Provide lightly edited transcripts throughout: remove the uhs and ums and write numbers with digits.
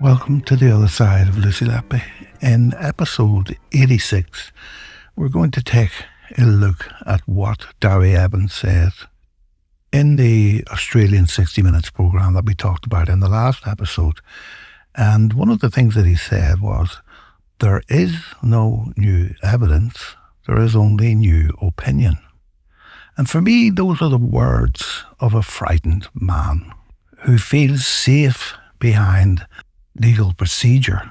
Welcome to the other side of Lucy Letby. In episode 86, we're going to take a look at what Dewi Evans said in the Australian 60 Minutes programme that we talked about in the last episode. And one of the things that he said was, there is no new evidence, there is only new opinion. And for me, those are the words of a frightened man who feels safe behind legal procedure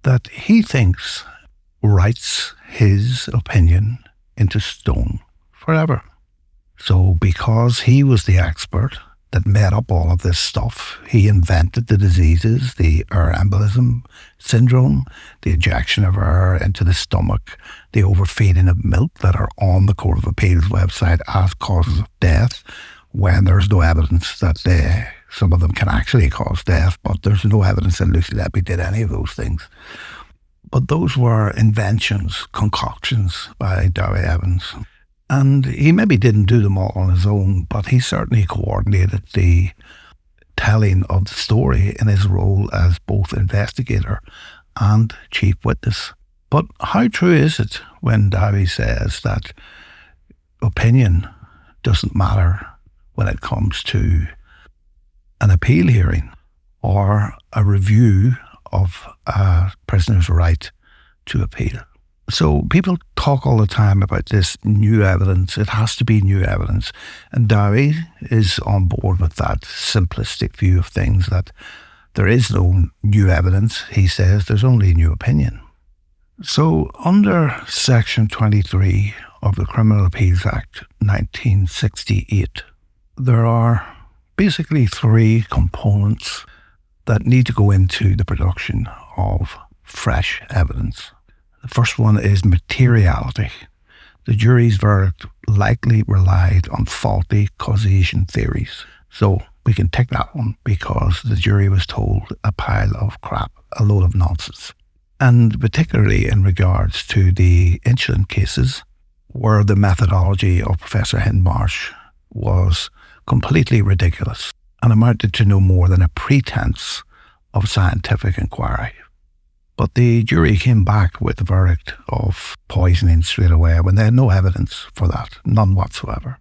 that he thinks writes his opinion into stone forever. So because he was the expert that made up all of this stuff, he invented the diseases, the air embolism syndrome, the ejection of air into the stomach, the overfeeding of milk that are on the Court of Appeal's website as causes of death, when there's no evidence that some of them can actually cause death, but there's no evidence that Lucy Letby did any of those things. But those were inventions, concoctions by Dewi Evans. And he maybe didn't do them all on his own, but he certainly coordinated the telling of the story in his role as both investigator and chief witness. But how true is it when Dewi says that opinion doesn't matter when it comes to an appeal hearing or a review of a prisoner's right to appeal? So people talk all the time about this new evidence. It has to be new evidence. And Dewi is on board with that simplistic view of things, that there is no new evidence. He says there's only new opinion. So under Section 23 of the Criminal Appeals Act 1968, there are basically three components that need to go into the production of fresh evidence. The first one is materiality. The jury's verdict likely relied on faulty causation theories. So we can take that one because the jury was told a pile of crap, a load of nonsense. And particularly in regards to the incident cases, where the methodology of Professor Hindmarsh was completely ridiculous and amounted to no more than a pretense of scientific inquiry. But the jury came back with the verdict of poisoning straight away when they had no evidence for that, none whatsoever.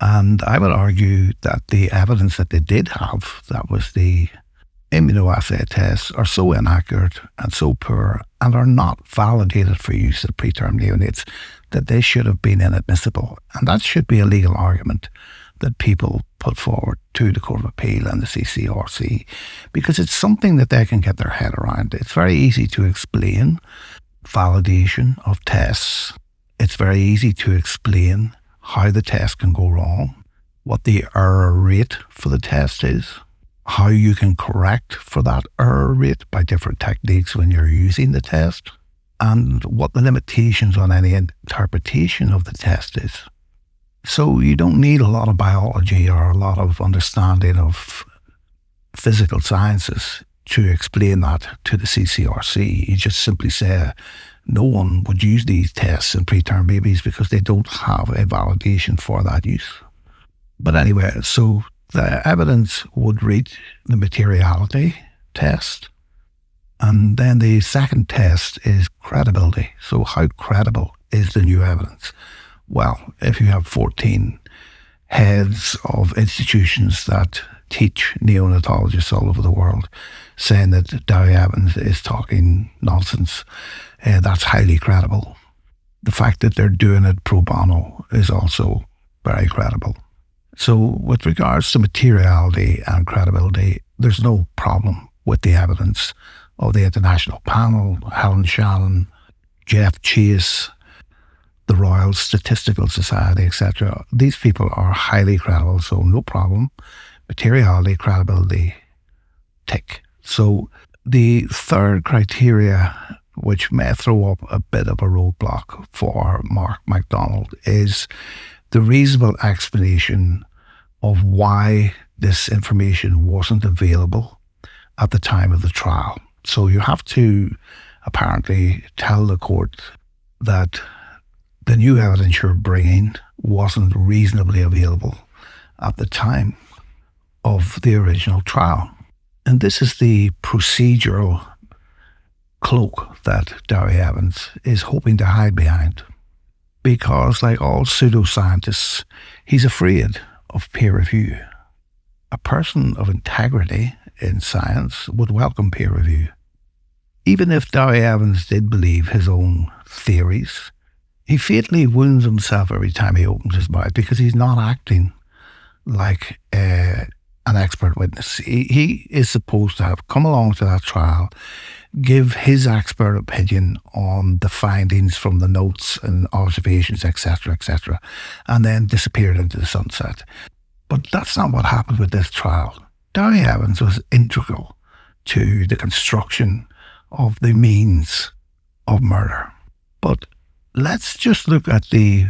And I would argue that the evidence that they did have, that was the immunoassay tests, are so inaccurate and so poor and are not validated for use at preterm neonates that they should have been inadmissible. And that should be a legal argument that people put forward to the Court of Appeal and the CCRC, because it's something that they can get their head around. It's very easy to explain validation of tests. It's very easy to explain how the test can go wrong, what the error rate for the test is, how you can correct for that error rate by different techniques when you're using the test, and what the limitations on any interpretation of the test is. So you don't need a lot of biology or a lot of understanding of physical sciences to explain that to the CCRC. You just simply say no one would use these tests in preterm babies because they don't have a validation for that use. But anyway, so the evidence would reach the materiality test. And then the second test is credibility. So how credible is the new evidence? Well, if you have 14 heads of institutions that teach neonatologists all over the world saying that Dewi Evans is talking nonsense, that's highly credible. The fact that they're doing it pro bono is also very credible. So with regards to materiality and credibility, there's no problem with the evidence of the international panel, Helen Shannon, Jeff Chase, the Royal Statistical Society, etc. These people are highly credible, so no problem. Materiality, credibility, tick. So the third criteria, which may throw up a bit of a roadblock for Mark MacDonald, is the reasonable explanation of why this information wasn't available at the time of the trial. So you have to apparently tell the court that the new evidence you're bringing wasn't reasonably available at the time of the original trial. And this is the procedural cloak that Dewi Evans is hoping to hide behind. Because, like all pseudoscientists, he's afraid of peer review. A person of integrity in science would welcome peer review. Even if Dewi Evans did believe his own theories, he fatally wounds himself every time he opens his mouth because he's not acting like an expert witness. He is supposed to have come along to that trial, give his expert opinion on the findings from the notes and observations, etc., and then disappeared into the sunset. But that's not what happened with this trial. Dewi Evans was integral to the construction of the means of murder. But let's just look at the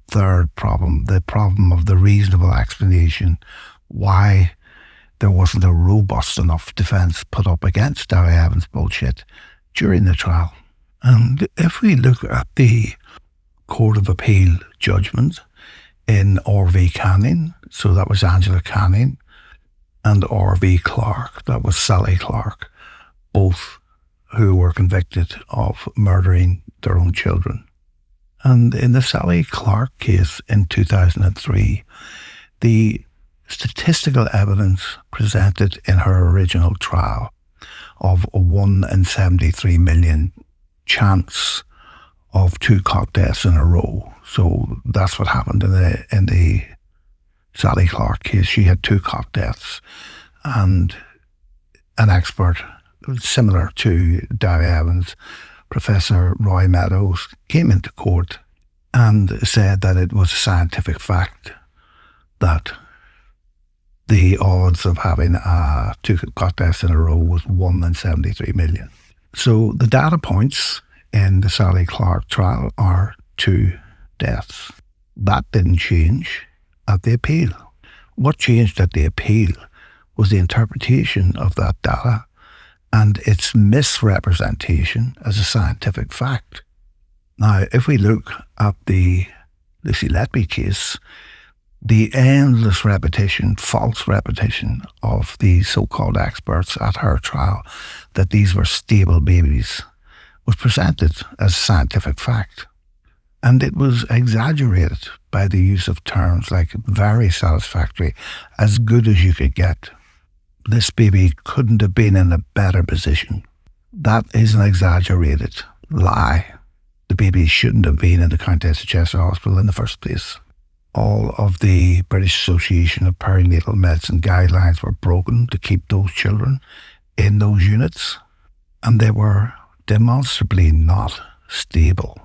third problem, the problem of the reasonable explanation why there wasn't a robust enough defence put up against Dewi Evans' bullshit during the trial. And if we look at the Court of Appeal judgment in R.V. Canning, so that was Angela Canning, and R.V. Clark, that was Sally Clark, both who were convicted of murdering their own children. And in the Sally Clark case in 2003, the statistical evidence presented in her original trial of a 1 in 73 million chance of 2 cock deaths in a row. So that's what happened in the Sally Clark case. She had 2 cock deaths, and an expert similar to Dewi Evans, Professor Roy Meadows, came into court and said that it was a scientific fact that the odds of having 2 cock deaths in a row was 1 in 73 million. So the data points in the Sally Clark trial are 2 deaths. That didn't change at the appeal. What changed at the appeal was the interpretation of that data and its misrepresentation as a scientific fact. Now, if we look at the Lucy Letby case, the endless repetition, false repetition of the so-called experts at her trial that these were stable babies was presented as a scientific fact. And it was exaggerated by the use of terms like very satisfactory, as good as you could get. This baby couldn't have been in a better position. That is an exaggerated lie. The baby shouldn't have been in the Countess of Chester Hospital in the first place. All of the British Association of Perinatal Medicine guidelines were broken to keep those children in those units, and they were demonstrably not stable.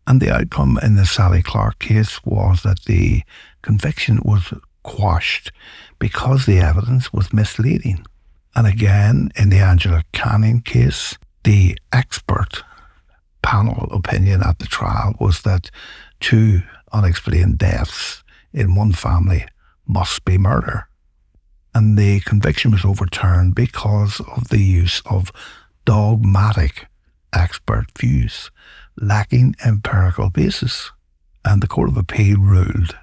And the outcome in the Sally Clark case was that the conviction was quashed because the evidence was misleading. And again, in the Angela Canning case, the expert panel opinion at the trial was that 2 unexplained deaths in one family must be murder. And the conviction was overturned because of the use of dogmatic expert views, lacking empirical basis. And the Court of Appeal ruled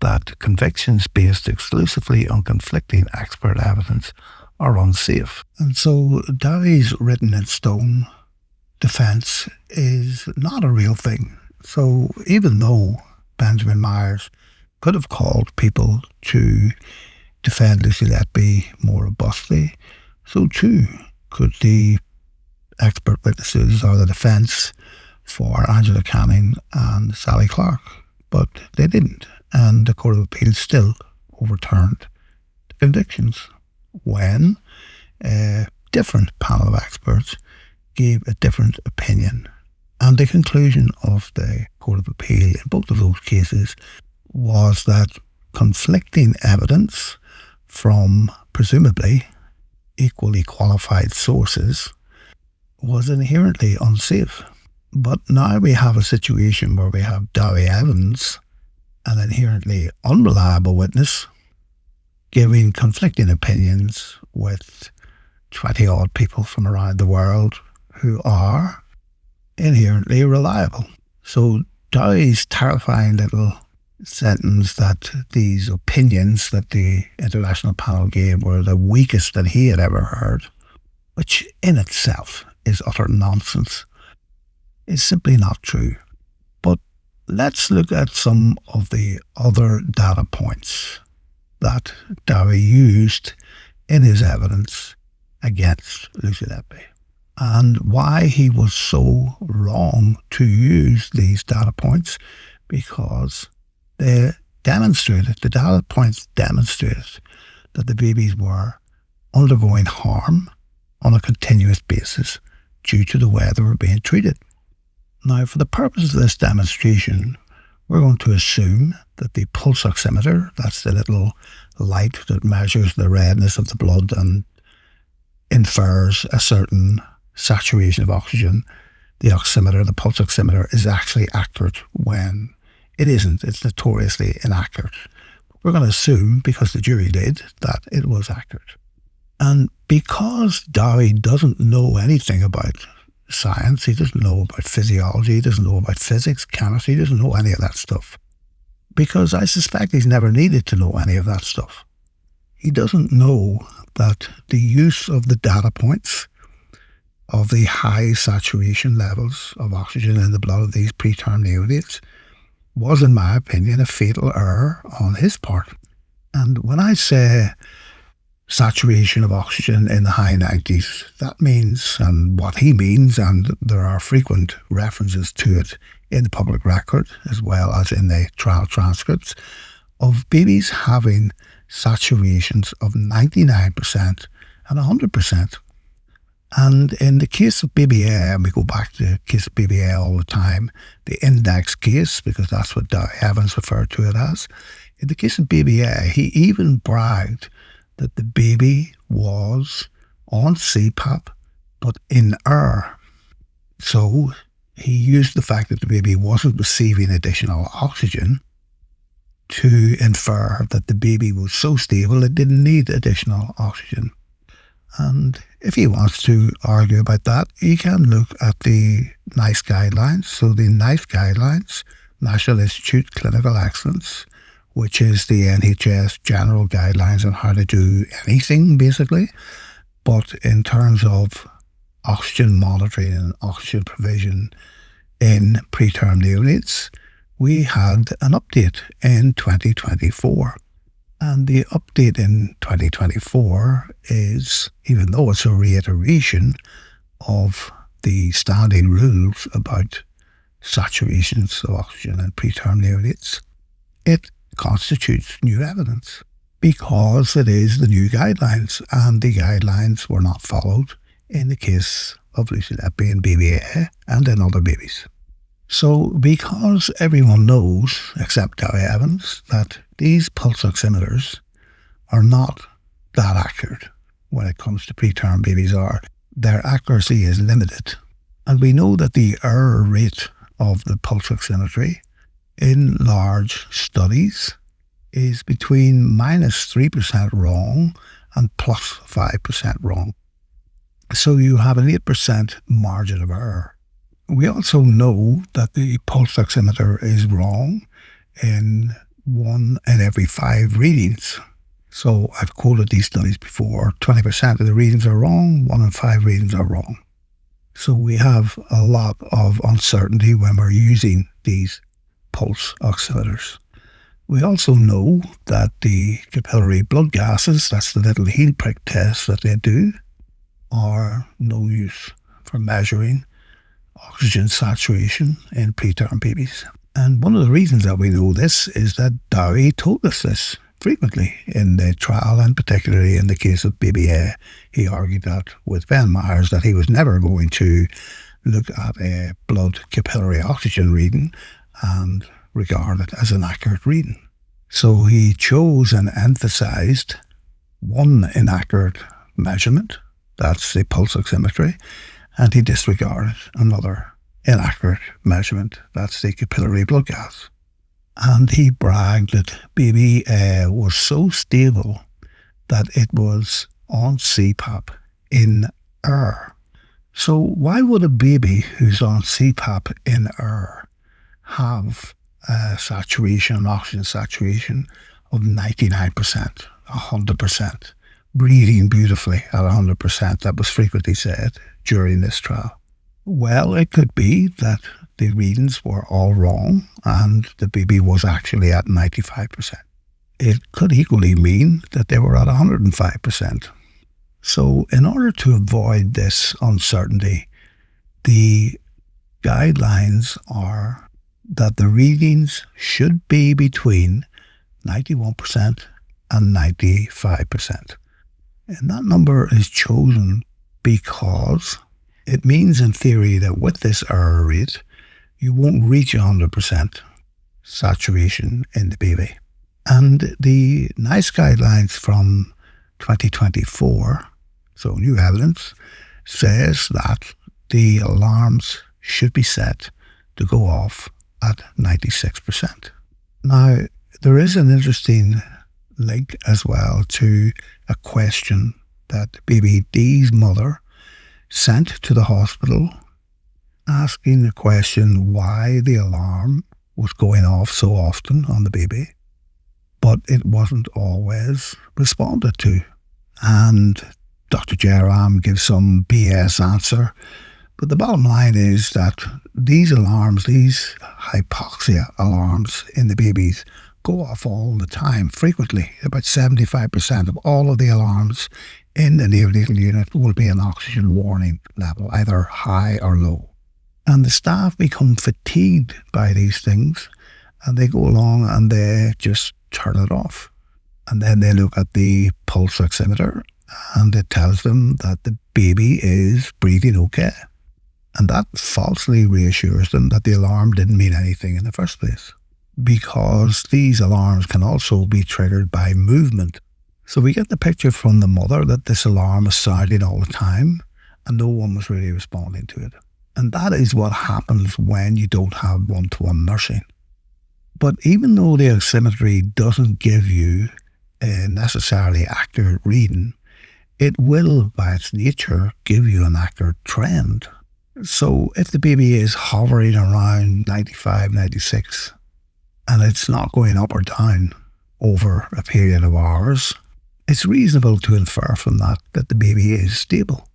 that convictions based exclusively on conflicting expert evidence are unsafe. And so Dewi's written in stone defence is not a real thing. So even though Benjamin Myers could have called people to defend Lucy Letby more robustly, so too could the expert witnesses or the defence for Angela Canning and Sally Clark. But they didn't, and the Court of Appeal still overturned the convictions when a different panel of experts gave a different opinion. And the conclusion of the Court of Appeal in both of those cases was that conflicting evidence from presumably equally qualified sources was inherently unsafe. But now we have a situation where we have Dewi Evans, an inherently unreliable witness, giving conflicting opinions with 20-odd people from around the world who are inherently reliable. So Dewi's terrifying little sentence that these opinions that the international panel gave were the weakest that he had ever heard, which in itself is utter nonsense, is simply not true. But let's look at some of the other data points that Dewi used in his evidence against Lucy Letby, and why he was so wrong to use these data points, because the data points demonstrated that the babies were undergoing harm on a continuous basis due to the way they were being treated. Now, for the purpose of this demonstration, we're going to assume that the pulse oximeter, that's the little light that measures the redness of the blood and infers a certain saturation of oxygen, the pulse oximeter, is actually accurate when it isn't. It's notoriously inaccurate. We're going to assume, because the jury did, that it was accurate. And because Dewi doesn't know anything about science, he doesn't know about physiology, he doesn't know about physics, chemistry, he doesn't know any of that stuff. Because I suspect he's never needed to know any of that stuff. He doesn't know that the use of the data points of the high saturation levels of oxygen in the blood of these preterm neonates was, in my opinion, a fatal error on his part. And when I say saturation of oxygen in the high 90s, that means, and what he means, and there are frequent references to it in the public record as well as in the trial transcripts, of babies having saturations of 99% and 100%. And in the case of baby A, and we go back to the case of baby A all the time, the index case, because that's what Dewi Evans referred to it as, in the case of baby A, he even bragged that the baby was on CPAP, but in air. So he used the fact that the baby wasn't receiving additional oxygen to infer that the baby was so stable it didn't need additional oxygen. And if he wants to argue about that, he can look at the NICE guidelines. So the NICE guidelines, National Institute Clinical Excellence, which is the NHS general guidelines on how to do anything, basically. But in terms of oxygen monitoring and oxygen provision in preterm neonates, we had an update in 2024. And the update in 2024 is, even though it's a reiteration of the standing rules about saturations of oxygen in preterm neonates, it constitutes new evidence because it is the new guidelines, and the guidelines were not followed in the case of Lucy Letby and baby A and in other babies. So because everyone knows, except Dewi Evans, that these pulse oximeters are not that accurate when it comes to preterm babies, their accuracy is limited. And we know that the error rate of the pulse oximetry in large studies is between -3% wrong and +5% wrong. So you have an 8% margin of error. We also know that the pulse oximeter is wrong in 1 in every 5 readings. So I've quoted these studies before. 20% of the readings are wrong, 1 in 5 readings are wrong. So we have a lot of uncertainty when we're using these pulse oximeters. We also know that the capillary blood gases, that's the little heel prick test that they do, are no use for measuring oxygen saturation in preterm babies. And one of the reasons that we know this is that Dewi told us this frequently in the trial, and particularly in the case of baby A. He argued that with Ben Myers that he was never going to look at a blood capillary oxygen reading and regard it as an accurate reading. So he chose and emphasized one inaccurate measurement, that's the pulse oximetry, and he disregarded another inaccurate measurement, that's the capillary blood gas. And he bragged that baby A was so stable that it was on CPAP in air. So why would a baby who's on CPAP in air have oxygen saturation of 99%, 100%, breathing beautifully at 100%. That was frequently said during this trial. Well, it could be that the readings were all wrong and the baby was actually at 95%. It could equally mean that they were at 105%. So in order to avoid this uncertainty, the guidelines are that the readings should be between 91% and 95%. And that number is chosen because it means in theory that with this error rate, you won't reach 100% saturation in the baby. And the NICE guidelines from 2024, so new evidence, says that the alarms should be set to go off at 96%. Now, there is an interesting link as well to a question that baby D's mother sent to the hospital, asking the question why the alarm was going off so often on the baby, but it wasn't always responded to. And Dr. Jerram gives some BS answer, but the bottom line is that these alarms, these hypoxia alarms in the babies, go off all the time, frequently. About 75% of all of the alarms in the neonatal unit will be an oxygen warning level, either high or low. And the staff become fatigued by these things, and they go along and they just turn it off. And then they look at the pulse oximeter, and it tells them that the baby is breathing okay. And that falsely reassures them that the alarm didn't mean anything in the first place, because these alarms can also be triggered by movement. So we get the picture from the mother that this alarm is sounding all the time and no one was really responding to it. And that is what happens when you don't have one-to-one nursing. But even though the oximetry doesn't give you a necessarily accurate reading, it will, by its nature, give you an accurate trend. So if the baby is hovering around 95, 96, and it's not going up or down over a period of hours, it's reasonable to infer from that that the baby is stable.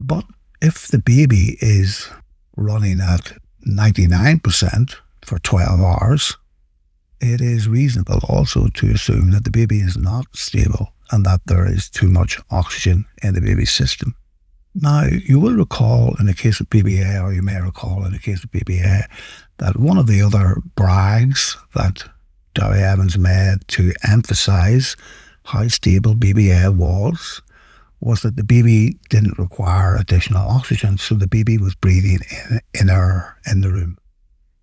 But if the baby is running at 99% for 12 hours, it is reasonable also to assume that the baby is not stable and that there is too much oxygen in the baby's system. Now, you will recall in the case of BBA, or you may recall in the case of BBA, that one of the other brags that Dewi Evans made to emphasise how stable BBA was that the baby didn't require additional oxygen, so the baby was breathing in air in the room.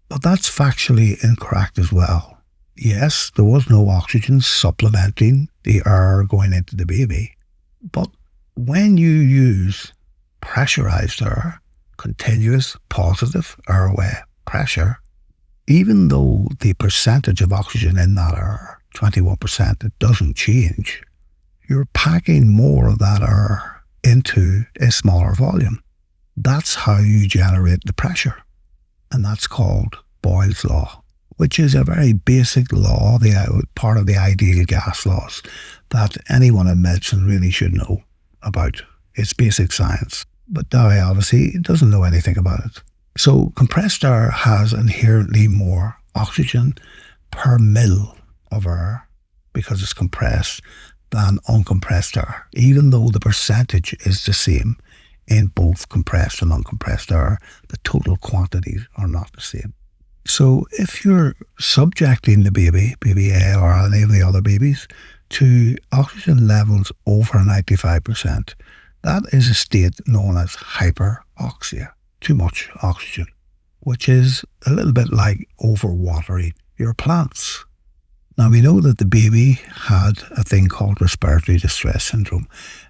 But that's factually incorrect as well. Yes, there was no oxygen supplementing the air going into the baby, but when you use pressurized air, continuous positive airway pressure, even though the percentage of oxygen in that air, 21%, it doesn't change, you're packing more of that air into a smaller volume. That's how you generate the pressure. And that's called Boyle's law, which is a very basic law, part of the ideal gas laws that anyone in medicine really should know about. It's basic science. But Dewi obviously doesn't know anything about it. So compressed air has inherently more oxygen per mil of air because it's compressed than uncompressed air, even though the percentage is the same in both compressed and uncompressed air. The total quantities are not the same. So if you're subjecting the baby A or any of the other babies, to oxygen levels over 95%, that is a state known as hyperoxia, too much oxygen, which is a little bit like overwatering your plants. Now, we know that the baby had a thing called respiratory distress syndrome.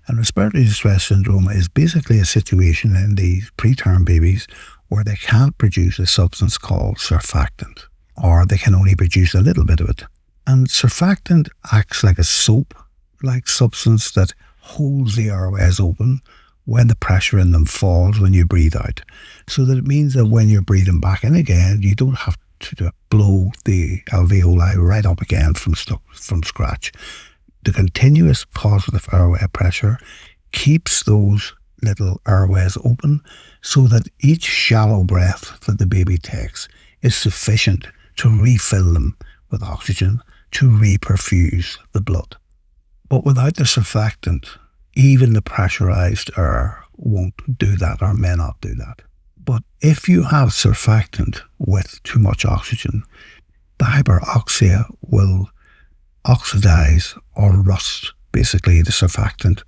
And respiratory distress syndrome is basically a situation in these preterm babies where they can't produce a substance called surfactant, or they can only produce a little bit of it. And surfactant acts like a soap-like substance that holds the airways open when the pressure in them falls when you breathe out. So that it means that when you're breathing back in again, you don't have to blow the alveoli right up again from scratch. The continuous positive airway pressure keeps those little airways open so that each shallow breath that the baby takes is sufficient to refill them with oxygen to reperfuse the blood. But without the surfactant, even the pressurized air won't do that or may not do that. But if you have surfactant with too much oxygen, the hyperoxia will oxidize or rust basically the surfactant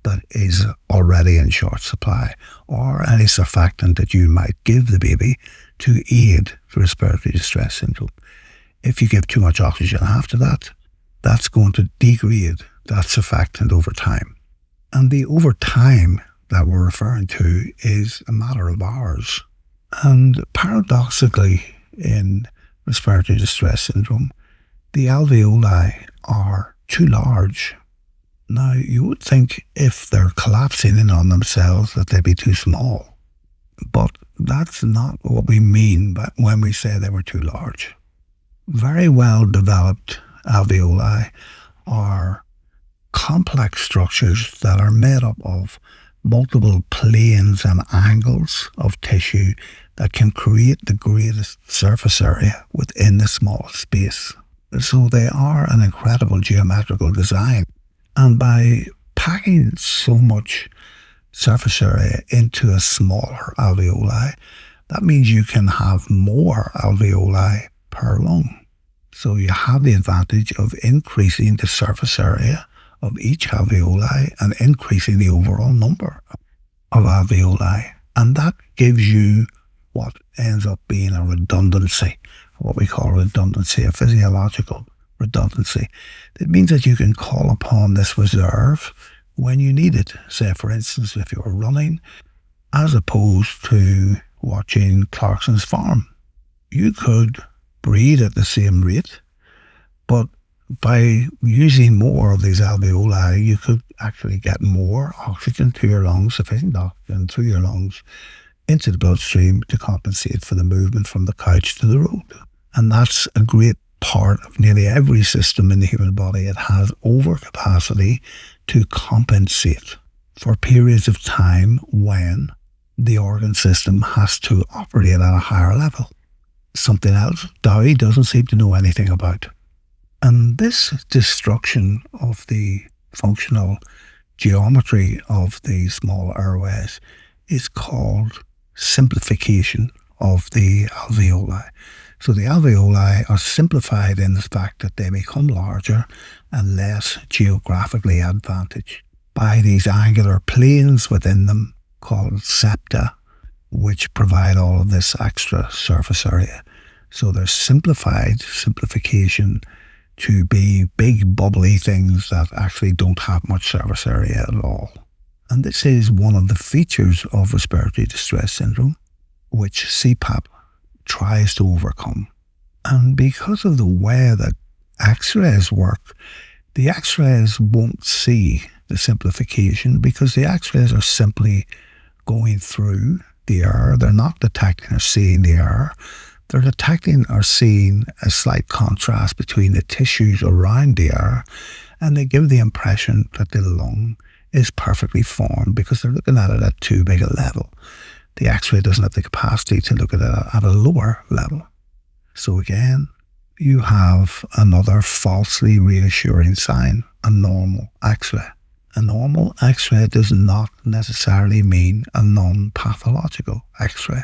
that is already in short supply, or any surfactant that you might give the baby to aid the respiratory distress syndrome. If you give too much oxygen after that, that's going to degrade that surfactant over time. And the over time that we're referring to is a matter of hours. And paradoxically, in respiratory distress syndrome, the alveoli are too large. Now, you would think if they're collapsing in on themselves that they'd be too small. But that's not what we mean when we say they were too large. Very well developed alveoli are complex structures that are made up of multiple planes and angles of tissue that can create the greatest surface area within the small space. So they are an incredible geometrical design. And by packing so much surface area into a smaller alveoli, that means you can have more alveoli per lung. So you have the advantage of increasing the surface area of each alveoli and increasing the overall number of alveoli. And that gives you what ends up being a redundancy, what we call redundancy, a physiological redundancy. It means that you can call upon this reserve when you need it. Say, for instance, if you're running, as opposed to watching Clarkson's Farm. You could breathe at the same rate, but by using more of these alveoli, you could actually get more oxygen to your lungs, sufficient oxygen through your lungs, into the bloodstream to compensate for the movement from the couch to the road. And that's a great part of nearly every system in the human body. It has overcapacity to compensate for periods of time when the organ system has to operate at a higher level. Something else Dewi doesn't seem to know anything about. And this destruction of the functional geometry of the small airways is called simplification of the alveoli. So the alveoli are simplified in the fact that they become larger and less geographically advantaged by these angular planes within them called septa, which provide all of this extra surface area. So there's simplification to be big bubbly things that actually don't have much surface area at all. And this is one of the features of respiratory distress syndrome, which CPAP tries to overcome. And because of the way that X-rays work, the X-rays won't see the simplification because the X-rays are simply going through the air. They're not detecting or seeing the air. They're detecting or seeing a slight contrast between the tissues around the air, and they give the impression that the lung is perfectly formed because they're looking at it at too big a level. The X-ray doesn't have the capacity to look at it at a lower level. So again, you have another falsely reassuring sign, a normal X-ray. A normal X-ray does not necessarily mean a non-pathological X-ray.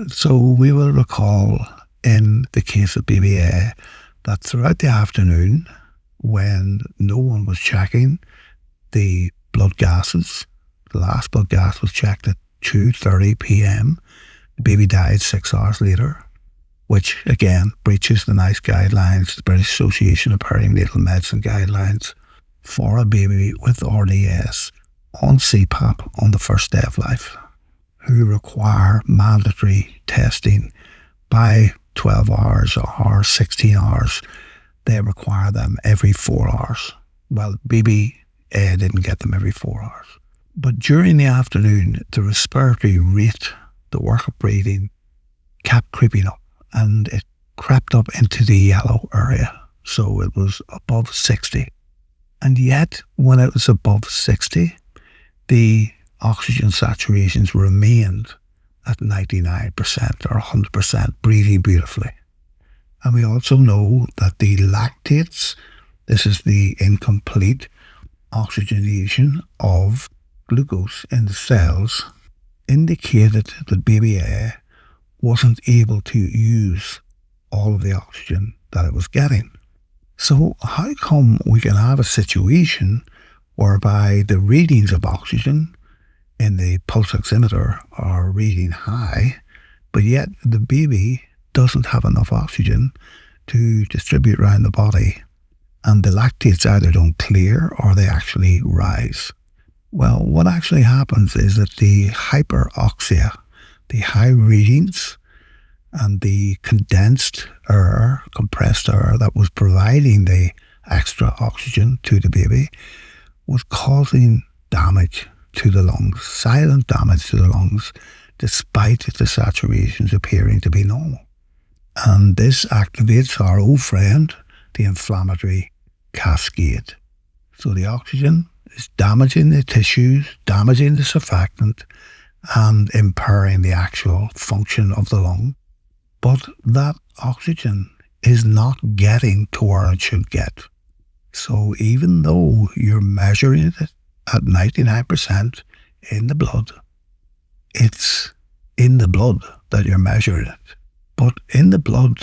So we will recall in the case of BBA that throughout the afternoon, when no one was checking the blood gases, the last blood gas was checked at 2:30 p.m. The baby died 6 hours later, which again breaches the NICE guidelines, the British Association of Perinatal Medicine guidelines, for a baby with RDS on CPAP on the first day of life, who require mandatory testing by 12 hours or 16 hours. They require them every 4 hours. Well, BBA didn't get them every 4 hours. But during the afternoon, the respiratory rate, the work of breathing, kept creeping up, and it crept up into the yellow area. So it was above 60. And yet, when it was above 60, the oxygen saturations remained at 99% or 100%, breathing beautifully. And we also know that the lactates, this is the incomplete oxygenation of glucose in the cells, indicated that baby A wasn't able to use all of the oxygen that it was getting. So how come we can have a situation whereby the readings of oxygen in the pulse oximeter are reading high, but yet the baby doesn't have enough oxygen to distribute around the body, and the lactates either don't clear or they actually rise? Well, what actually happens is that the hyperoxia, the high readings, and the condensed air, compressed air that was providing the extra oxygen to the baby was causing damage to the lungs, silent damage to the lungs, despite the saturations appearing to be normal. And this activates our old friend, the inflammatory cascade. So the oxygen is damaging the tissues, damaging the surfactant, and impairing the actual function of the lung. But that oxygen is not getting to where it should get. So even though you're measuring it at 99% in the blood, it's in the blood that you're measuring it. But in the blood,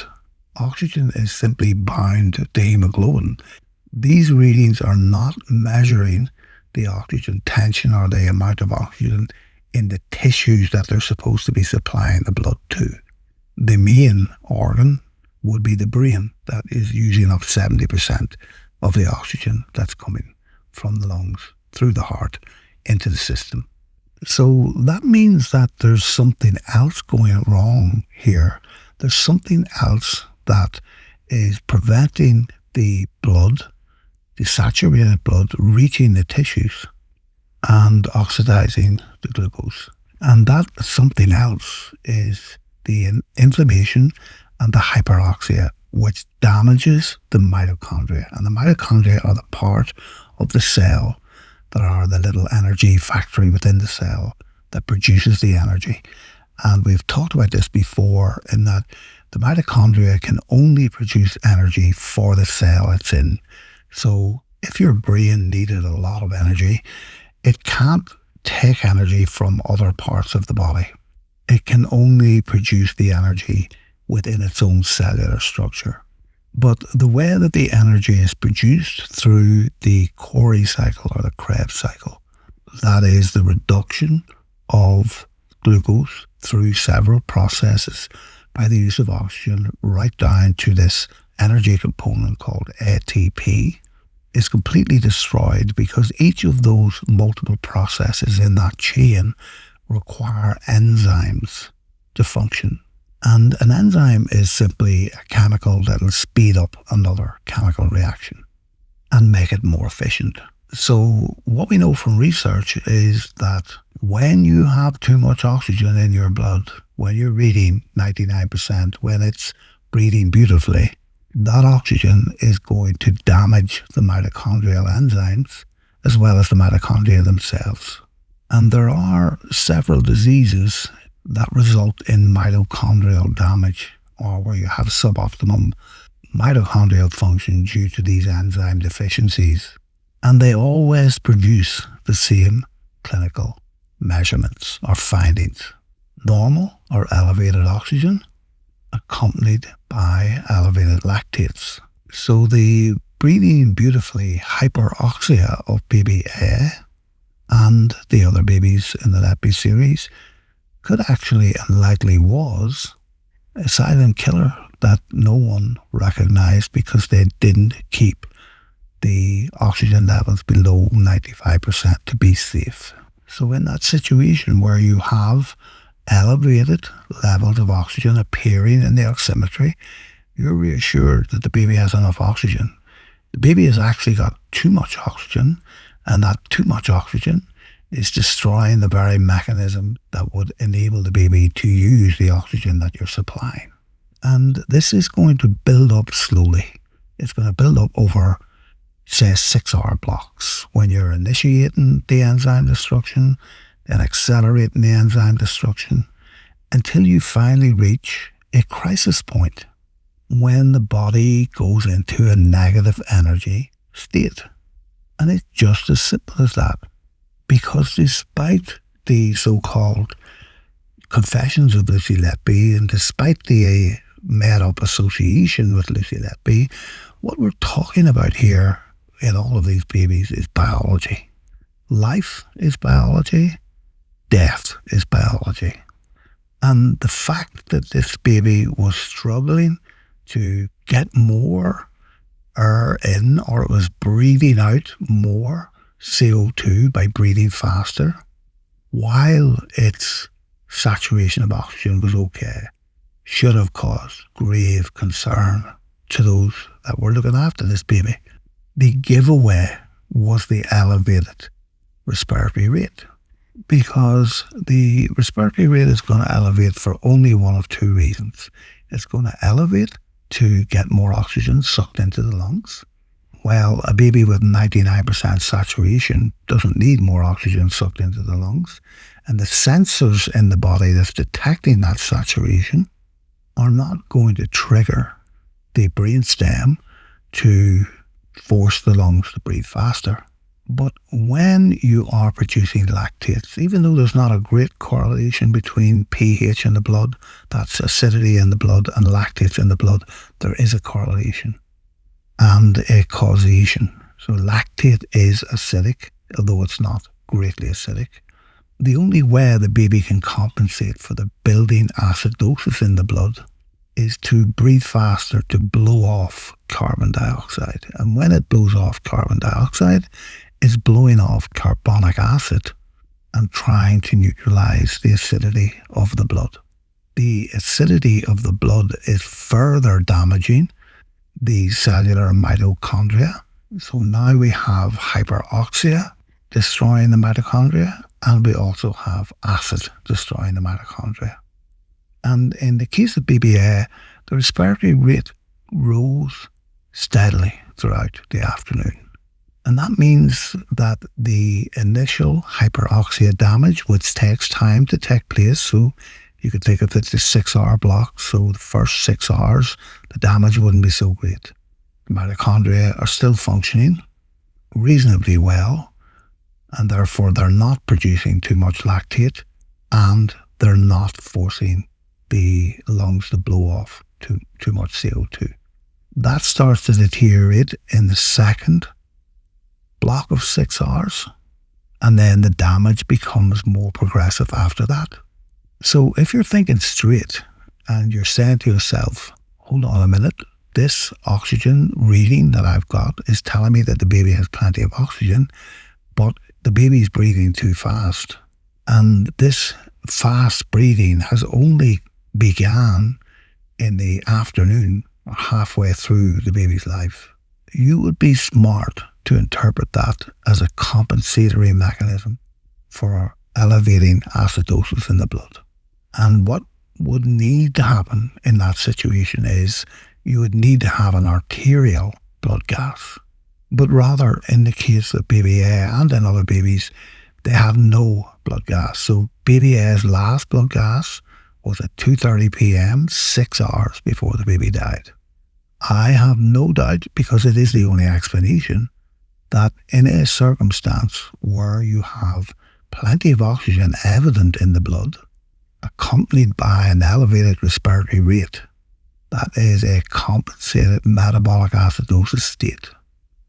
oxygen is simply bound to hemoglobin. These readings are not measuring the oxygen tension or the amount of oxygen in the tissues that they're supposed to be supplying the blood to. The main organ would be the brain that is using up 70% of the oxygen that's coming from the lungs through the heart into the system. So that means that there's something else going wrong here. There's something else that is preventing the blood, the saturated blood, reaching the tissues and oxidizing the glucose. And that something else is the inflammation and the hyperoxia, which damages the mitochondria. And the mitochondria are the part of the cell that are the little energy factory within the cell that produces the energy. And we've talked about this before, in that the mitochondria can only produce energy for the cell it's in. So if your brain needed a lot of energy, it can't take energy from other parts of the body. It can only produce the energy within its own cellular structure. But the way that the energy is produced through the Cori cycle or the Krebs cycle, that is the reduction of glucose through several processes by the use of oxygen right down to this energy component called ATP, is completely destroyed because each of those multiple processes in that chain require enzymes to function. And an enzyme is simply a chemical that will speed up another chemical reaction and make it more efficient. So what we know from research is that when you have too much oxygen in your blood, when you're reading 99%, when it's breathing beautifully, that oxygen is going to damage the mitochondrial enzymes as well as the mitochondria themselves. And there are several diseases that result in mitochondrial damage, or where you have suboptimum mitochondrial function due to these enzyme deficiencies. And they always produce the same clinical measurements or findings: normal or elevated oxygen, accompanied by elevated lactates. So the breathing beautifully hyperoxia of baby A and the other babies in the Letby series could actually, and likely was, a silent killer that no one recognized because they didn't keep the oxygen levels below 95% to be safe. So in that situation where you have elevated levels of oxygen appearing in the oximetry, you're reassured that the baby has enough oxygen. The baby has actually got too much oxygen, and that too much oxygen is destroying the very mechanism that would enable the baby to use the oxygen that you're supplying. And this is going to build up slowly. It's going to build up over, say, 6-hour blocks when you're initiating the enzyme destruction, then accelerating the enzyme destruction, until you finally reach a crisis point when the body goes into a negative energy state. And it's just as simple as that. Because despite the so-called confessions of Lucy Letby, and despite the made-up association with Lucy Letby, what we're talking about here in all of these babies is biology. Life is biology. Death is biology. And the fact that this baby was struggling to get more air in, or it was breathing out more CO2 by breathing faster, while its saturation of oxygen was okay, should have caused grave concern to those that were looking after this baby. The giveaway was the elevated respiratory rate, because the respiratory rate is going to elevate for only one of two reasons. It's going to elevate to get more oxygen sucked into the lungs. Well, a baby with 99% saturation doesn't need more oxygen sucked into the lungs. And the sensors in the body that's detecting that saturation are not going to trigger the brainstem to force the lungs to breathe faster. But when you are producing lactates, even though there's not a great correlation between pH in the blood, that's acidity in the blood, and lactates in the blood, there is a correlation and a causation. So lactate is acidic, although it's not greatly acidic. The only way the baby can compensate for the building acidosis in the blood is to breathe faster, to blow off carbon dioxide. And when it blows off carbon dioxide, it's blowing off carbonic acid and trying to neutralize the acidity of the blood. The acidity of the blood is further damaging the cellular mitochondria. So now we have hyperoxia destroying the mitochondria, and we also have acid destroying the mitochondria. And in the case of BBA, the respiratory rate rose steadily throughout the afternoon. And that means that the initial hyperoxia damage, which takes time to take place, so you could think of it as 6-hour blocks, so the first 6 hours, the damage wouldn't be so great. The mitochondria are still functioning reasonably well, and therefore they're not producing too much lactate, and they're not forcing the lungs to blow off too much CO2. That starts to deteriorate in the second block of 6 hours, and then the damage becomes more progressive after that. So if you're thinking straight and you're saying to yourself, hold on a minute, this oxygen reading that I've got is telling me that the baby has plenty of oxygen, but the baby's breathing too fast. And this fast breathing has only began in the afternoon or halfway through the baby's life. You would be smart to interpret that as a compensatory mechanism for elevating acidosis in the blood. And what would need to happen in that situation is you would need to have an arterial blood gas. But rather, in the case of baby A and in other babies, they have no blood gas. So baby A's last blood gas was at 2:30 p.m., 6 hours before the baby died. I have no doubt, because it is the only explanation, that in a circumstance where you have plenty of oxygen evident in the blood, accompanied by an elevated respiratory rate, that is a compensated metabolic acidosis state,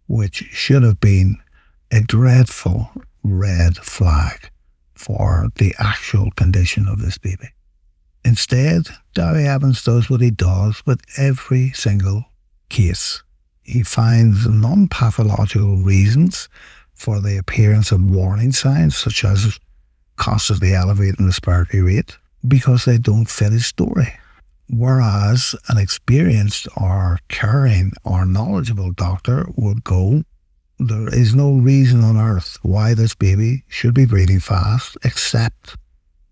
which should have been a dreadful red flag for the actual condition of this baby. Instead, Dewi Evans does what he does with every single case. He finds non-pathological reasons for the appearance of warning signs, such as constantly elevating respiratory rate, because they don't fit his story. Whereas an experienced or caring or knowledgeable doctor would go, there is no reason on earth why this baby should be breathing fast, except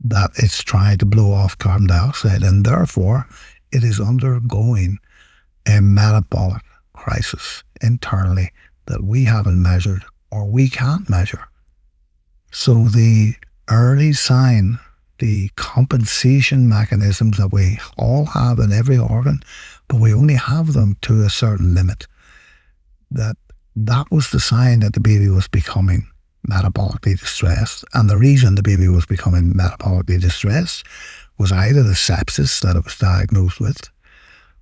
that it's trying to blow off carbon dioxide, and therefore it is undergoing a metabolic crisis internally that we haven't measured or we can't measure. So the early sign, the compensation mechanisms that we all have in every organ, but we only have them to a certain limit, that was the sign that the baby was becoming metabolically distressed. And the reason the baby was becoming metabolically distressed was either the sepsis that it was diagnosed with,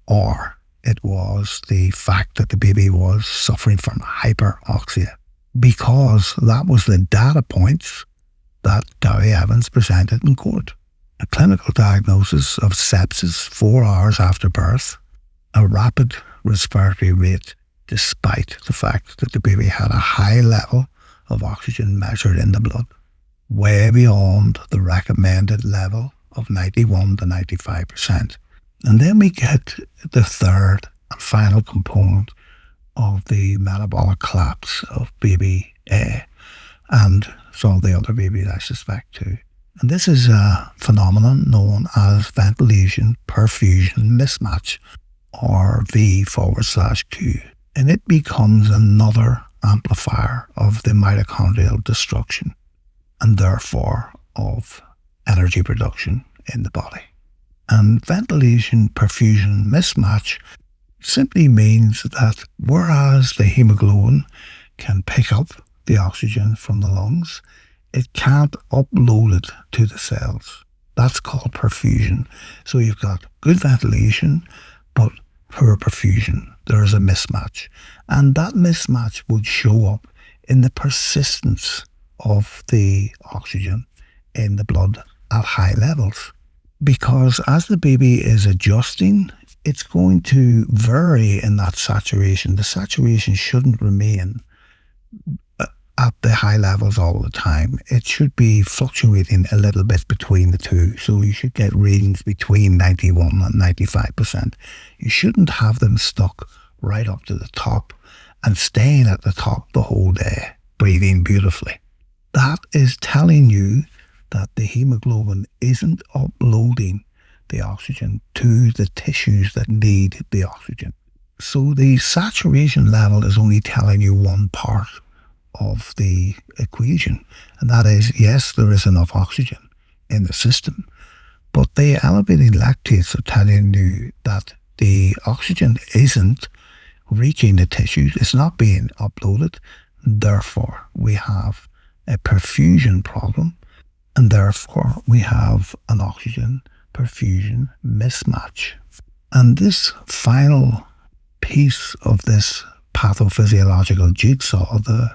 or it was the fact that the baby was suffering from hyperoxia, because that was the data points that Dewi Evans presented in court. A clinical diagnosis of sepsis 4 hours after birth, a rapid respiratory rate despite the fact that the baby had a high level of oxygen measured in the blood, way beyond the recommended level of 91 to 95%. And then we get the third and final component of the metabolic collapse of baby A, and some of the other babies I suspect too. And this is a phenomenon known as ventilation perfusion mismatch, or V/Q. And it becomes another amplifier of the mitochondrial destruction, and therefore of energy production in the body. And ventilation perfusion mismatch simply means that whereas the hemoglobin can pick up the oxygen from the lungs, it can't upload it to the cells. That's called perfusion. So you've got good ventilation, but poor perfusion. There is a mismatch. And that mismatch would show up in the persistence of the oxygen in the blood at high levels. Because as the baby is adjusting, it's going to vary in that saturation. The saturation shouldn't remain at the high levels all the time. It should be fluctuating a little bit between the two. So you should get readings between 91 and 95%. You shouldn't have them stuck right up to the top and staying at the top the whole day, breathing beautifully. That is telling you that the hemoglobin isn't uploading the oxygen to the tissues that need the oxygen. So the saturation level is only telling you one part of the equation, and that is, yes, there is enough oxygen in the system, but the elevated lactates are telling you that the oxygen isn't reaching the tissues, it's not being uploaded. Therefore, we have a perfusion problem, and therefore we have an oxygen perfusion mismatch. And this final piece of this pathophysiological jigsaw, the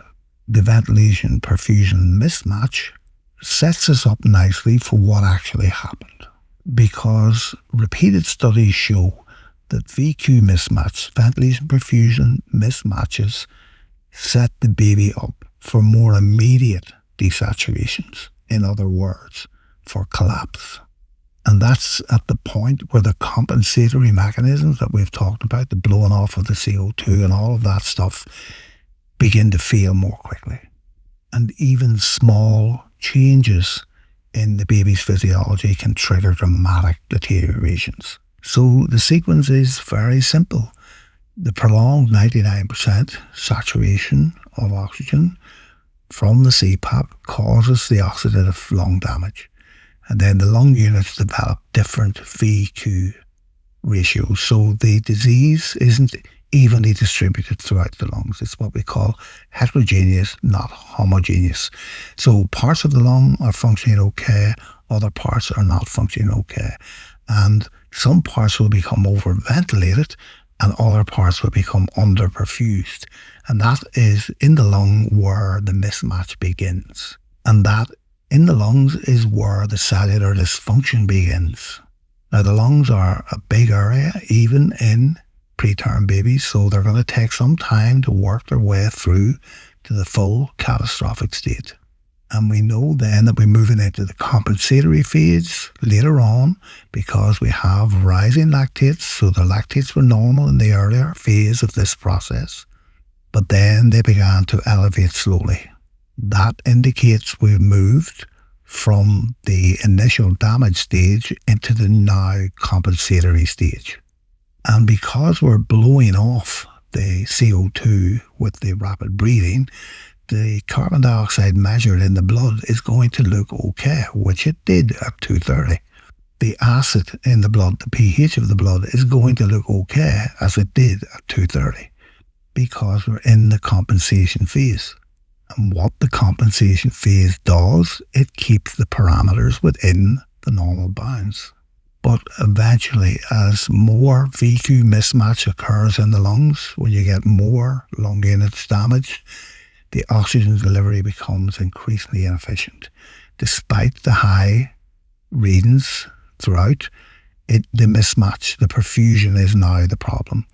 ventilation perfusion mismatch, sets us up nicely for what actually happened. Because repeated studies show that VQ mismatch, ventilation perfusion mismatches, set the baby up for more immediate desaturations. In other words, for collapse. And that's at the point where the compensatory mechanisms that we've talked about, the blowing off of the CO2 and all of that stuff, begin to fail more quickly. And even small changes in the baby's physiology can trigger dramatic deteriorations. So the sequence is very simple. The prolonged 99% saturation of oxygen from the CPAP causes the oxidative lung damage. And then the lung units develop different VQ ratios. So the disease isn't evenly distributed throughout the lungs. It's what we call heterogeneous, not homogeneous. So parts of the lung are functioning okay, other parts are not functioning okay. And some parts will become overventilated and other parts will become underperfused. And that is in the lung where the mismatch begins. And that in the lungs is where the cellular dysfunction begins. Now the lungs are a big area, even in preterm babies, so they're going to take some time to work their way through to the full catastrophic state. And we know then that we're moving into the compensatory phase later on because we have rising lactates, so the lactates were normal in the earlier phase of this process, but then they began to elevate slowly. That indicates we've moved from the initial damage stage into the now compensatory stage. And because we're blowing off the CO2 with the rapid breathing, the carbon dioxide measured in the blood is going to look okay, which it did at 230. The acid in the blood, the pH of the blood, is going to look okay as it did at 230 because we're in the compensation phase. And what the compensation phase does, it keeps the parameters within the normal bounds. But eventually, as more VQ mismatch occurs in the lungs, when you get more lung units damaged, the oxygen delivery becomes increasingly inefficient. Despite the high readings throughout, the mismatch, the perfusion is now the problem.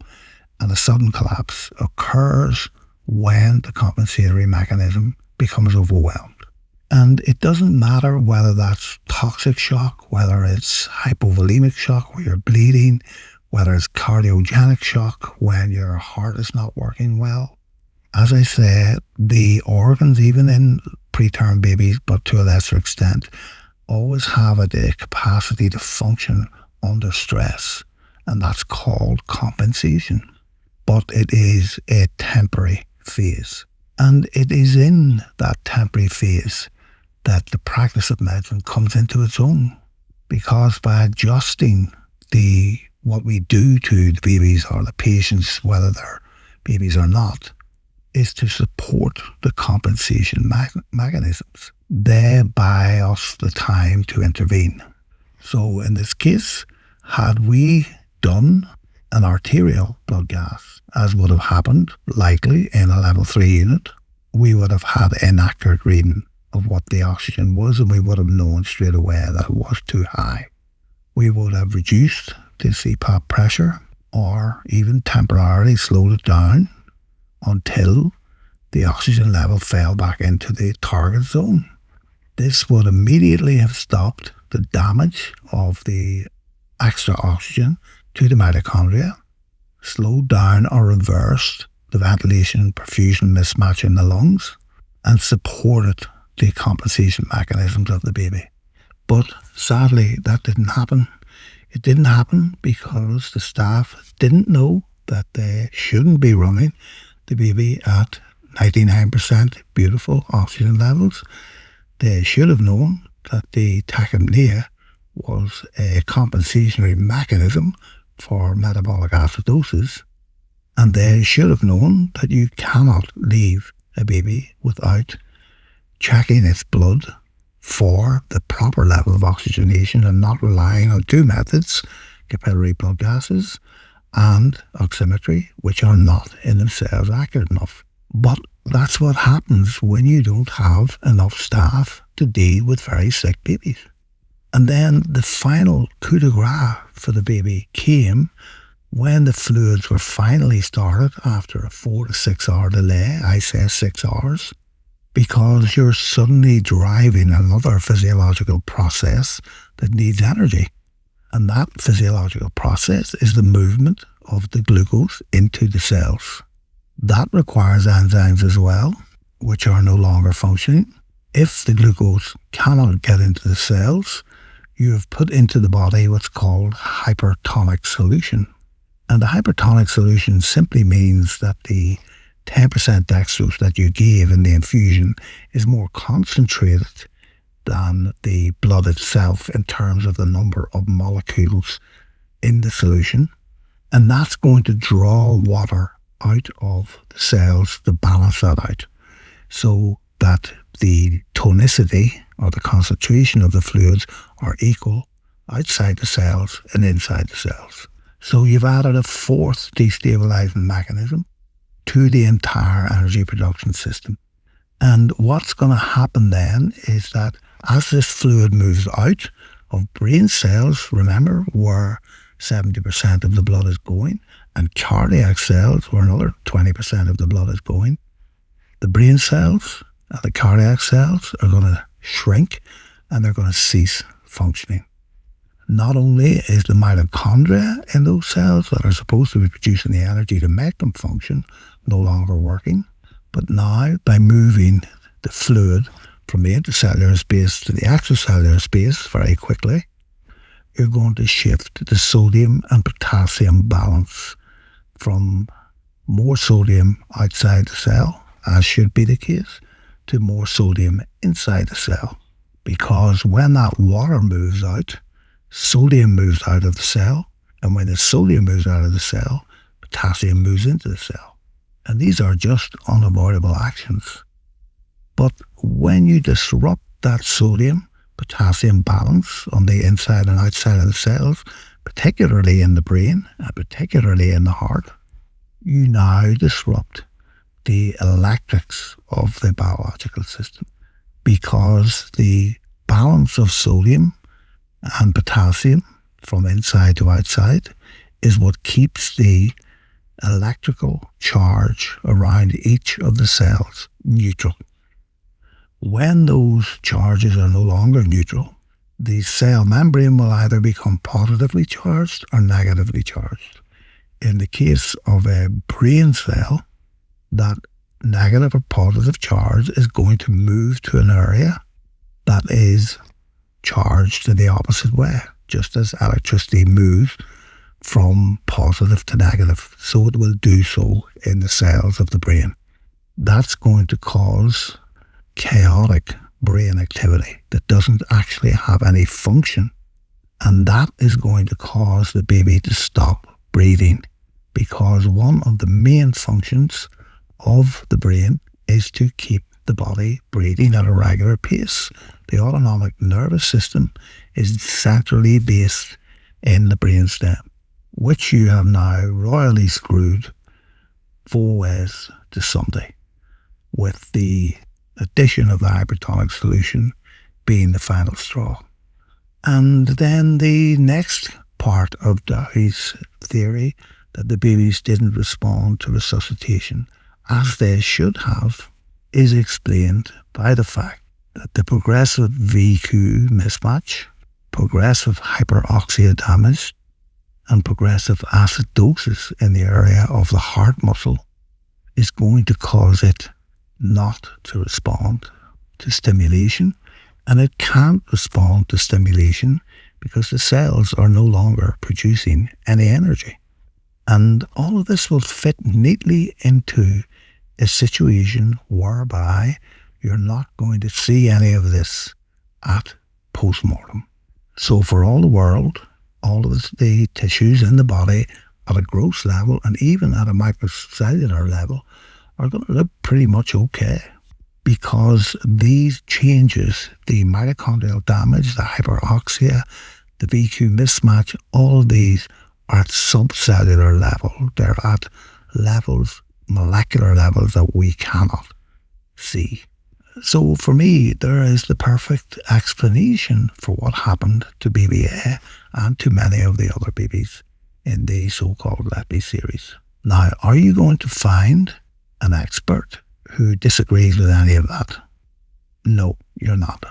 And a sudden collapse occurs when the compensatory mechanism becomes overwhelmed. And it doesn't matter whether that's toxic shock, whether it's hypovolemic shock where you're bleeding, whether it's cardiogenic shock when your heart is not working well. As I said, the organs, even in preterm babies, but to a lesser extent, always have the capacity to function under stress, and that's called compensation. But it is a temporary phase. And it is in that temporary phase that the practice of medicine comes into its own. Because by adjusting what we do to the babies or the patients, whether they're babies or not, is to support the compensation mechanisms. They buy us the time to intervene. So in this case, had we done an arterial blood gas, as would have happened likely in a level 3 unit, we would have had an accurate reading of what the oxygen was, and we would have known straight away that it was too high. We would have reduced the CPAP pressure or even temporarily slowed it down until the oxygen level fell back into the target zone. This would immediately have stopped the damage of the extra oxygen to the mitochondria, slowed down or reversed the ventilation perfusion mismatch in the lungs, and supported the compensation mechanisms of the baby. But sadly, that didn't happen. It didn't happen because the staff didn't know that they shouldn't be running the baby at 99% beautiful oxygen levels. They should have known that the tachypnea was a compensatory mechanism for metabolic acidosis, and they should have known that you cannot leave a baby without checking its blood for the proper level of oxygenation and not relying on two methods, capillary blood gases and oximetry, which are not in themselves accurate enough. But that's what happens when you don't have enough staff to deal with very sick babies. And then the final coup de grace for the baby came when the fluids were finally started after a 4 to 6 hour delay. I say 6 hours, because you're suddenly driving another physiological process that needs energy. And that physiological process is the movement of the glucose into the cells. That requires enzymes as well, which are no longer functioning. If the glucose cannot get into the cells, you have put into the body what's called hypertonic solution. And the hypertonic solution simply means that the 10% dextrose that you gave in the infusion is more concentrated than the blood itself in terms of the number of molecules in the solution. And that's going to draw water out of the cells to balance that out, so that the tonicity or the concentration of the fluids are equal outside the cells and inside the cells. So you've added a fourth destabilizing mechanism to the entire energy production system. And what's going to happen then is that as this fluid moves out of brain cells, remember, where 70% of the blood is going, and cardiac cells, where another 20% of the blood is going, the brain cells and the cardiac cells are going to shrink and they're going to cease functioning. Not only is the mitochondria in those cells that are supposed to be producing the energy to make them function no longer working, but now by moving the fluid from the intercellular space to the extracellular space very quickly, you're going to shift the sodium and potassium balance from more sodium outside the cell, as should be the case, to more sodium inside the cell. Because when that water moves out, sodium moves out of the cell, and when the sodium moves out of the cell, potassium moves into the cell. And these are just unavoidable actions. But when you disrupt that sodium-potassium balance on the inside and outside of the cells, particularly in the brain and particularly in the heart, you now disrupt the electrics of the biological system, because the balance of sodium and potassium from inside to outside is what keeps the electrical charge around each of the cells neutral. When those charges are no longer neutral, the cell membrane will either become positively charged or negatively charged. In the case of a brain cell, that negative or positive charge is going to move to an area that is charged in the opposite way, just as electricity moves from positive to negative. So it will do so in the cells of the brain. That's going to cause chaotic brain activity that doesn't actually have any function, and that is going to cause the baby to stop breathing, because one of the main functions of the brain is to keep the body breathing at a regular pace. The autonomic nervous system is centrally based in the brainstem, which you have now royally screwed 4 ways to Sunday, with the addition of the hypertonic solution being the final straw. And then the next part of Dewi's theory, that the babies didn't respond to resuscitation as they should have, is explained by the fact that the progressive VQ mismatch, progressive hyperoxia damage, and progressive acidosis in the area of the heart muscle is going to cause it not to respond to stimulation. And it can't respond to stimulation because the cells are no longer producing any energy. And all of this will fit neatly into a situation whereby you're not going to see any of this at post-mortem. So for all the world, all of the tissues in the body at a gross level and even at a microcellular level are going to look pretty much okay, because these changes, the mitochondrial damage, the hyperoxia, the VQ mismatch, all of these are at subcellular level. They're at levels, molecular levels that we cannot see. So for me, there is the perfect explanation for what happened to baby A and to many of the other babies in the so-called Letby series. Now, are you going to find an expert who disagrees with any of that? No, you're not.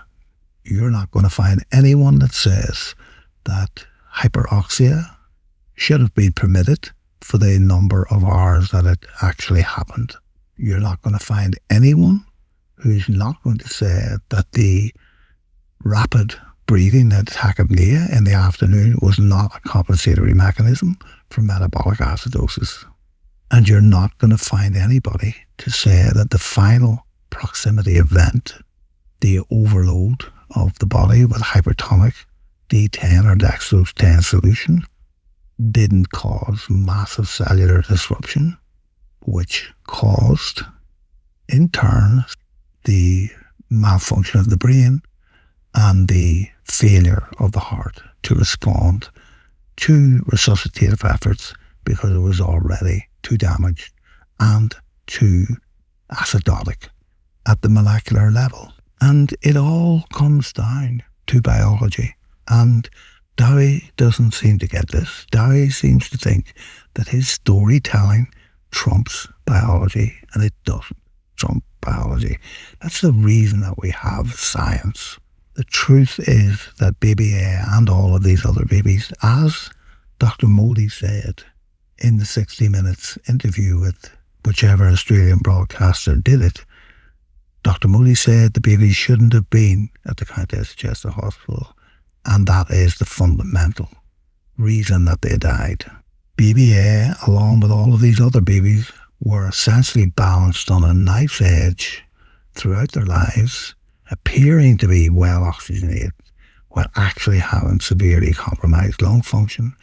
You're not going to find anyone that says that hyperoxia should have been permitted for the number of hours that it actually happened. You're not going to find anyone who's not going to say that the rapid breathing, the tachypnea in the afternoon, was not a compensatory mechanism for metabolic acidosis. And you're not going to find anybody to say that the final proximity event, the overload of the body with hypertonic D10 or dextrose 10 solution, didn't cause massive cellular disruption, which caused, in turn, the malfunction of the brain and the failure of the heart to respond to resuscitative efforts, because it was already too damaged and too acidotic at the molecular level. And it all comes down to biology. And Dewi doesn't seem to get this. Dewi seems to think that his storytelling trumps biology, and it doesn't trump biology. That's the reason that we have science. The truth is that baby A and all of these other babies, as Dr. Modi said in the 60 Minutes interview with whichever Australian broadcaster did it, Dr. Moody said the baby shouldn't have been at the Countess Chester Hospital, and that is the fundamental reason that they died. Baby A, along with all of these other babies, were essentially balanced on a knife's edge throughout their lives, appearing to be well oxygenated, while actually having severely compromised lung function,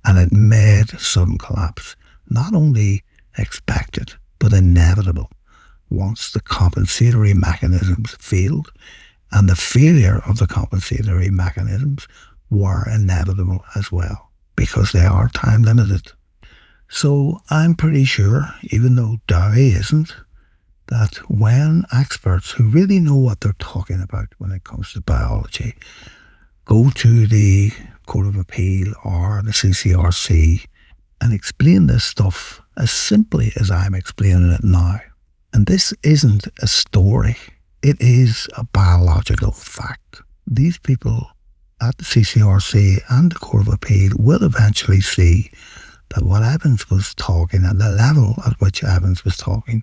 and it made sudden collapse not only expected, but inevitable once the compensatory mechanisms failed, and the failure of the compensatory mechanisms were inevitable as well, because they are time limited. So I'm pretty sure, even though Dewi isn't, that when experts who really know what they're talking about when it comes to biology go to the Court of Appeal or the CCRC and explain this stuff as simply as I'm explaining it now, and this isn't a story, it is a biological fact. These people at the CCRC and the Court of Appeal will eventually see that what Evans was talking, at the level at which Evans was talking,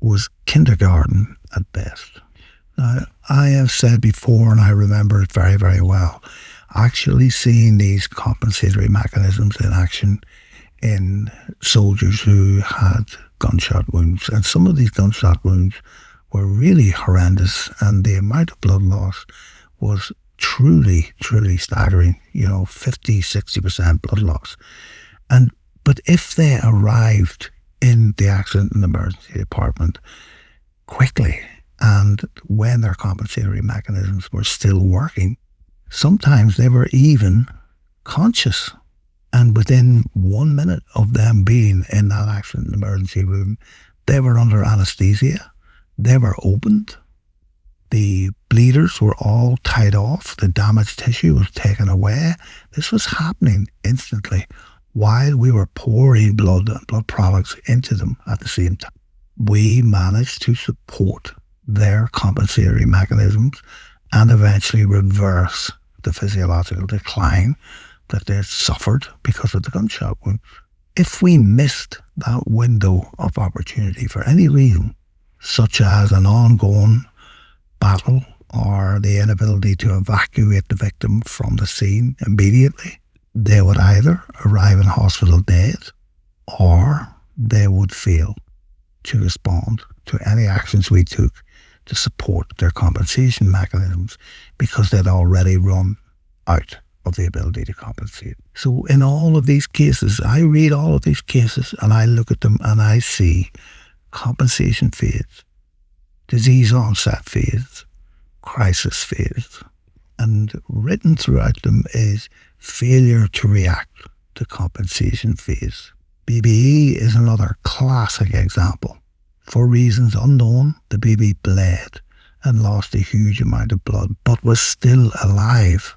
was kindergarten at best. Now, I have said before, and I remember it very, very well, actually seeing these compensatory mechanisms in action in soldiers who had gunshot wounds. And some of these gunshot wounds were really horrendous, and the amount of blood loss was truly, truly staggering, 50, 60% blood loss. But if they arrived in the accident and emergency department quickly, and when their compensatory mechanisms were still working, sometimes they were even conscious. And within 1 minute of them being in that accident and emergency room, they were under anaesthesia, they were opened, the bleeders were all tied off, the damaged tissue was taken away. This was happening instantly while we were pouring blood and blood products into them at the same time. We managed to support their compensatory mechanisms and eventually reverse the physiological decline that they suffered because of the gunshot wound. If we missed that window of opportunity for any reason, such as an ongoing battle or the inability to evacuate the victim from the scene immediately, they would either arrive in hospital dead or they would fail to respond to any actions we took to support their compensation mechanisms because they'd already run out of the ability to compensate. So in all of these cases, I read all of these cases and I look at them and I see compensation phase, disease onset phase, crisis phase, and written throughout them is failure to react to compensation phase. BBE is another classic example. For reasons unknown, the baby bled and lost a huge amount of blood, but was still alive.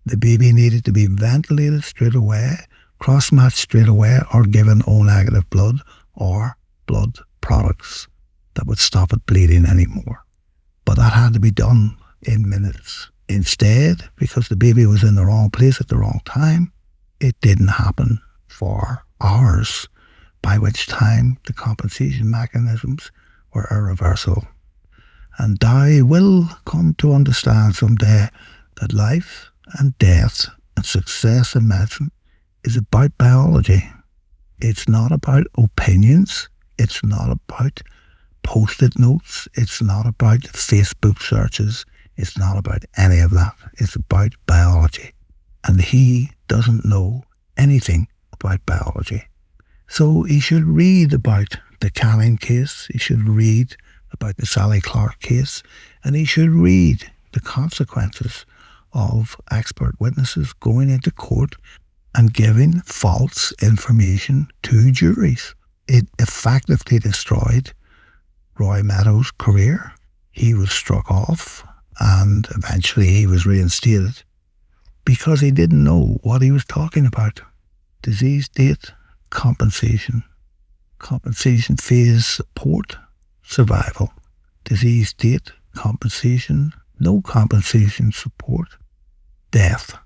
The baby needed to be ventilated straight away, cross-matched straight away, or given O-negative blood or blood products that would stop it bleeding anymore. But that had to be done in minutes. Instead, because the baby was in the wrong place at the wrong time, it didn't happen for hours, by which time the compensation mechanisms were irreversible. And Dewi will come to understand someday that life and death and success in medicine is about biology. It's not about opinions. It's not about post-it notes. It's not about Facebook searches. It's not about any of that. It's about biology. And he doesn't know anything about biology. So he should read about the Canning case, he should read about the Sally Clark case, and he should read the consequences of expert witnesses going into court and giving false information to juries. It effectively destroyed Roy Meadows' career. He was struck off and eventually he was reinstated because he didn't know what he was talking about. Disease date, compensation phase, support, survival. Disease date, compensation, no compensation, support, death.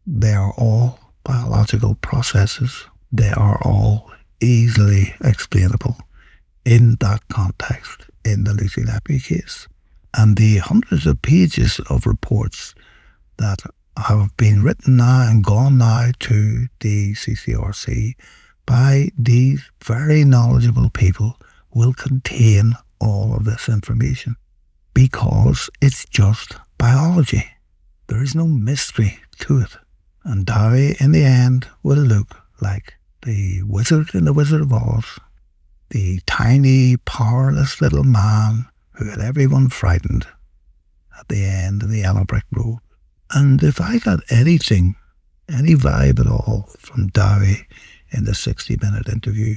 They are all biological processes. They are all easily explainable in that context in the Lucy Letby case. And the hundreds of pages of reports that have been written now and gone now to the CCRC by these very knowledgeable people will contain all of this information, because it's just biology. There is no mystery to it. And Dowie, in the end, will look like the wizard in The Wizard of Oz, the tiny, powerless little man who had everyone frightened at the end of the yellow brick road. And if I got anything, any vibe at all from Dowie in the 60-minute interview,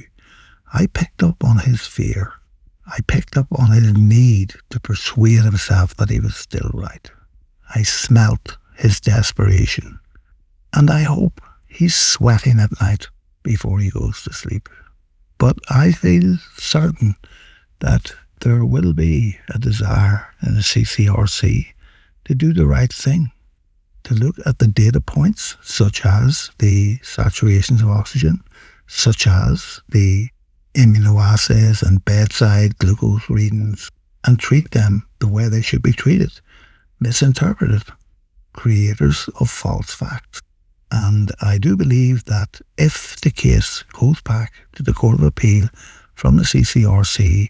I picked up on his fear. I picked up on his need to persuade himself that he was still right. I smelt his desperation. And I hope he's sweating at night before he goes to sleep. But I feel certain that there will be a desire in the CCRC to do the right thing, to look at the data points, such as the saturations of oxygen, such as the immunoassays and bedside glucose readings, and treat them the way they should be treated, misinterpreted, creators of false facts. And I do believe that if the case goes back to the Court of Appeal from the CCRC,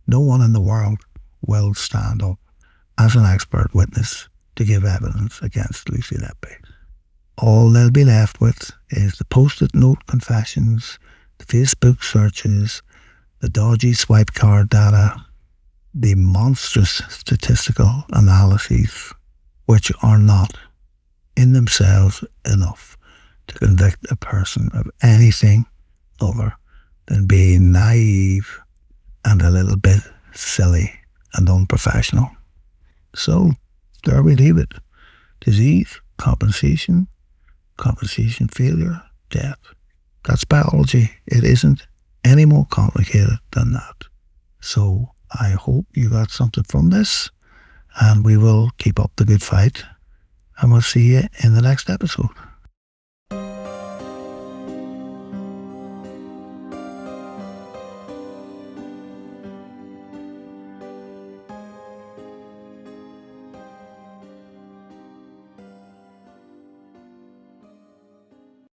no one in the world will stand up as an expert witness to give evidence against Lucy Letby. All they'll be left with is the post-it note confessions, the Facebook searches, the dodgy swipe card data, the monstrous statistical analyses, which are not in themselves enough to convict a person of anything other than being naive and a little bit silly and unprofessional. So, there we leave it. Disease, compensation failure, death. That's biology. It isn't any more complicated than that. So, I hope you got something from this, and we will keep up the good fight. And we'll see you in the next episode.